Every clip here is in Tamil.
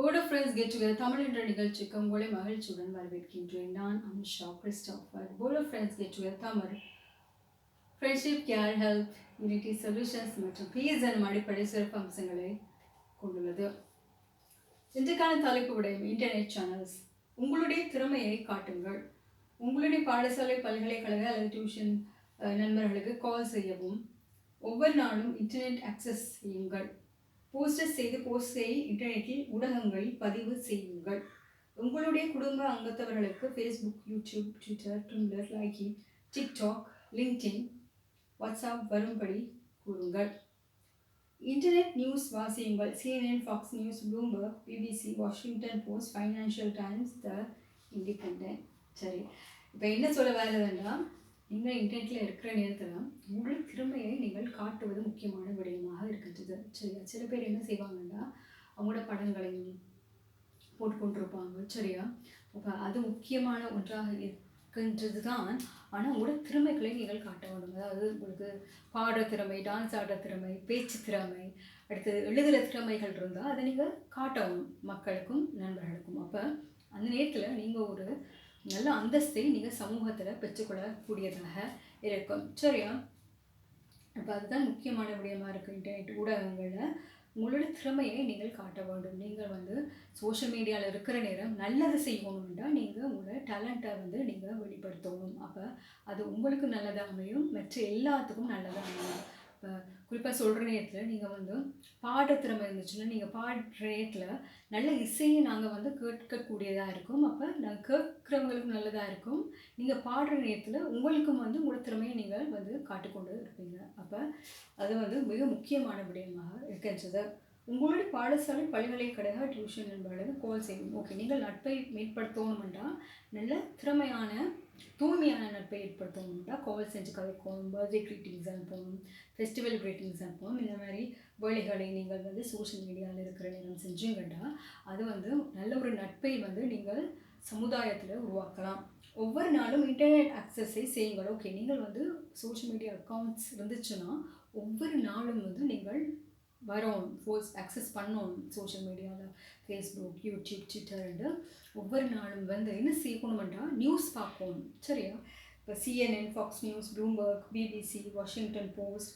Board of friends get together Tamil என்ற நிகழ்ச்சிக்கு உங்களை மகிழ்ச்சியுடன் வரவேற்கின்றேன். நான் Anusha Christopher. Board of friends get together Tamil friendship, care, help, unity, solutions மற்றும் பீஸ் எனும் அடிப்படை சிறப்பு அம்சங்களை கொண்டுள்ளது. இன்றைக்கான தலைப்பு விடயம் இன்டர்நெட் சேனல்ஸ். உங்களுடைய திறமையை காட்டுங்கள். உங்களுடைய பாடசாலை, பல்கலைக்கழக அல்லது டியூஷன் நண்பர்களுக்கு கால் செய்யவும். ஒவ்வொரு நாளும் இன்டர்நெட் ஆக்சஸ் செய்யுங்கள். போஸ்ட் செய்து இன்டர்நெட்டில் ஊடகங்களில் பதிவு செய்யுங்கள். உங்களுடைய குடும்ப அங்கத்தவர்களுக்கு Facebook, YouTube, Twitter, Twitter, Likee, TikTok, LinkedIn, WhatsApp வரும்படி கூறுங்கள். இன்டர்நெட் நியூஸ் வாசியுங்கள். CNN, Fox News, Bloomberg, BBC, Washington Post, Financial Times, the Independent. சரி, இப்போ என்ன சொல்ல வரதுன்னா, நீங்கள் இன்டர்நெட்டில் இருக்கிற நேரத்தில் உங்கள் திறமையை நீங்கள் காட்டுவது முக்கியமான விடயமாக இருக்கின்றது. சரியா, சில பேர் என்ன செய்வாங்கன்னா அவங்களோட படங்களையும் போட்டுக்கொண்டிருப்பாங்க. சரியா, அப்போ அது முக்கியமான ஒன்றாக இருக்கின்றது தான். ஆனால் உங்களோட திறமைகளை நீங்கள் காட்ட வேண்டும். அதாவது உங்களுக்கு பாடுற திறமை, டான்ஸ் ஆடுற திறமை, பேச்சு திறமை, அடுத்து எழுதுகிற திறமைகள் இருந்தால் அதை நீங்கள் காட்டணும் மக்களுக்கும் நண்பர்களுக்கும். அப்போ அந்த நேரத்தில் நீங்கள் ஒரு நல்ல அந்தஸ்தை நீங்கள் சமூகத்தில் பெற்றுக்கொள்ளக்கூடியதாக இருக்கும். சரியா, இப்போ அதுதான் முக்கியமான விடயமாக இருக்குது. இன்டர்நெட் ஊடகங்களில் உங்களோட திறமையை நீங்கள் காட்ட வேண்டும். நீங்கள் சோஷியல் மீடியாவில் இருக்கிற நேரம் நல்லது செய்யணும்னா நீங்கள் உங்களோட டேலண்ட்டை நீங்கள் வெளிப்படுத்தணும். அப்போ அது உங்களுக்கு நல்லதாக அமையும், மற்ற எல்லாத்துக்கும் நல்லதாக அமையும். இப்போ குறிப்பாக சொல்கிற நேரத்தில் நீங்கள் பாடுற திறமை இருந்துச்சுன்னா நீங்கள் பாடுற நேரத்தில் நல்ல இசையை நாங்கள் கேட்கக்கூடியதாக இருக்கும். அப்போ நாங்கள் கேட்குறவங்களுக்கும் நல்லதாக இருக்கும். நீங்கள் பாடுற நேரத்தில் உங்களுக்கும் உங்களோட திறமையை நீங்கள் காட்டிக்கொண்டு இருப்பீங்க. அப்போ அது மிக முக்கியமான விடயமாக இருக்கின்றது. உங்களுடைய பாடசாலை, பல்கலைக்கழக, டியூஷன் நண்பர்களுக்கு கால் செய்யும். ஓகே, நீங்கள் நட்பை மேம்படுத்தணும்னா நல்ல திறமையான தூய்மையான நட்பை ஏற்படுத்தணும்னா கால் செஞ்சு கதைக்கணும். பர்த்டே க்ரீட்டிங்ஸ் அனுப்பணும், ஃபெஸ்டிவல் க்ரீட்டிங்ஸ் அனுப்பணும். இந்த மாதிரி வேலைகளை நீங்கள் சோஷியல் மீடியாவில் இருக்கிற நேரம் செஞ்சீங்கன்னா அது நல்ல ஒரு நட்பை நீங்கள் சமுதாயத்தில் உருவாக்கலாம். ஒவ்வொரு நாளும் இன்டர்நெட் ஆக்சஸை செய்யுங்கள். ஓகே, நீங்கள் சோஷியல் மீடியா அக்கௌண்ட்ஸ் இருந்துச்சுன்னா ஒவ்வொரு நாளும் நீங்கள் வரணும், ஆக்சஸ் பண்ணணும். சோஷியல் மீடியாவில் ஃபேஸ்புக், யூடியூப், ட்விட்டர்ண்டு ஒவ்வொரு நாளும் என்ன செய்யணும்னா நியூஸ் பார்க்கணும். சரியா, இப்போ CNN, Fox News, Bloomberg, BBC, Washington Post,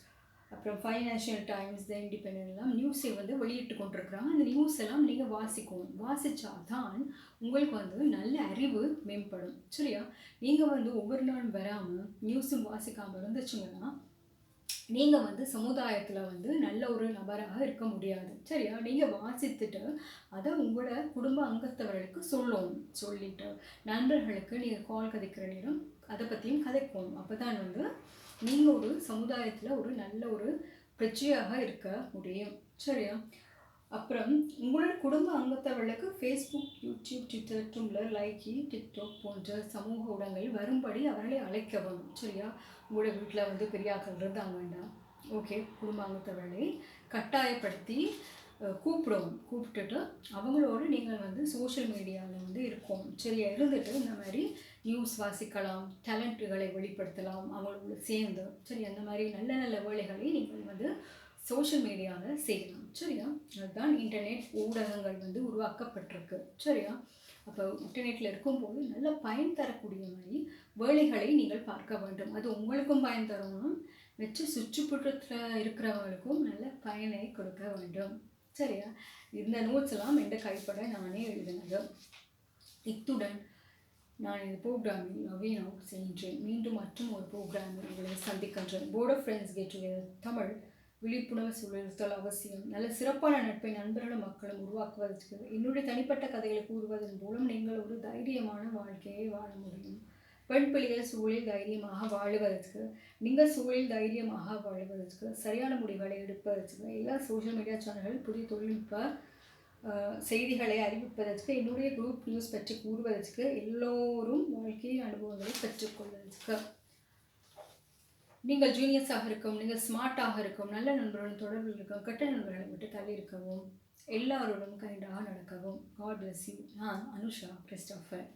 அப்புறம் ஃபைனான்ஷியல் டைம்ஸ், த இண்டிபெண்டன்ட் எல்லாம் நியூஸை வெளியிட்டு கொண்டிருக்கிறாங்க. அந்த நியூஸ் எல்லாம் நீங்கள் வாசிக்கணும். வாசித்தா தான் உங்களுக்கு நல்ல அறிவு மேம்படும். சரியா, நீங்கள் ஒவ்வொரு நாளும் வராமல் நியூஸும் வாசிக்காமல் இருந்துச்சுங்கன்னா நீங்கள் சமுதாயத்தில் நல்ல ஒரு நபராக இருக்க முடியாது. சரியா, நீங்கள் வாசித்துட்டு அதை உங்களோட குடும்ப அங்கத்தவர்களுக்கு சொல்லணும். சொல்லிவிட்டு நண்பர்களுக்கு நீங்கள் கால் கதைக்கிற நேரம் அதை பற்றியும் கதைக்கணும். அப்போ தான் நீங்கள் ஒரு சமுதாயத்தில் ஒரு நல்ல ஒரு பிரச்சனையாக இருக்க முடியும். சரியா, அப்புறம் உங்களோட குடும்ப அங்கத்தவர்களுக்கு Facebook, YouTube, Twitter, Twitter, Likee, TikTok போன்ற சமூக ஊடகங்கள் வரும்படி அவர்களை அழைக்க வேண்டும். சரியா, உங்களோட வீட்டில் பெரியாக்கள் இருந்தாங்கன்னா ஓகே, குடும்ப அங்கத்தவர்களை கட்டாயப்படுத்தி கூப்பிட்டுட்டு அவங்களோடு நீங்கள் சோஷியல் மீடியாவில் இருக்கணும். சரியா, இருந்துட்டு இந்த மாதிரி நியூஸ் வாசிக்கலாம், டேலண்ட்டுகளை வெளிப்படுத்தலாம் அவங்களோட சேர்ந்து. சரி, அந்த மாதிரி நல்ல நல்ல வேலைகளை நீங்கள் சோஷியல் மீடியாவில் செய்யலாம். சரியா, அதுதான் இன்டர்நெட் ஊடகங்கள் உருவாக்கப்பட்டிருக்கு. சரியா, அப்போ இன்டர்நெட்டில் இருக்கும்போது நல்ல பயன் தரக்கூடிய மாதிரி வேலைகளை நீங்கள் பார்க்க வேண்டும். அது உங்களுக்கும் பயன் தரணும், வச்சு சுற்றுப்புறத்தில் இருக்கிறவங்களுக்கும் நல்ல பயனை கொடுக்க வேண்டும். சரியா, இந்த நோட்ஸ் எல்லாம் எந்த கைப்பட நானே எழுதினது. இத்துடன் நான் இந்த ப்ரோக்ராமில் நவீன் அவுட் செய்கின்றேன். மீண்டும் மற்றும் ஒரு ப்ரோக்ராமில் உங்களை சந்திக்கின்றேன். Board of friends get together Tamil விழிப்புணர்வு சூழல் அவசியம். நல்ல சிறப்பான நட்பை நண்பர்களும் மக்களும் உருவாக்குவதற்கு என்னுடைய தனிப்பட்ட கதைகளை கூறுவதன் மூலம் நீங்கள் ஒரு தைரியமான வாழ்க்கையை வாழ முடியும். பெண் பிள்ளைகள் சூழலில் தைரியமாக வாழுவதற்கு, நீங்கள் சூழலில் தைரியமாக வாழ்வதற்கு, சரியான முடிவுகளை எடுப்பதற்கு, எல்லா சோஷியல் மீடியா சேனல்கள் புதிய தொழில்நுட்ப செய்திகளை அறிவிப்பதற்கு, என்னுடைய குரூப் நியூஸ் பற்றி கூறுவதற்கு, எல்லோரும் வாழ்க்கை அனுபவங்களை பெற்றுக்கொள்வதற்கு, நீங்கள் ஜீனியஸாக இருக்கும், நீங்கள் ஸ்மார்ட்டாக இருக்கும், நல்ல நண்பர்களுடன் தொடர்பில் இருக்கும், கெட்ட நண்பர்களை விட்டு தள்ளி இருக்கவும், எல்லாரோடும் கைண்டாக நடக்கவும். God bless you. நான் அனுஷா கிறிஸ்டோஃபர்.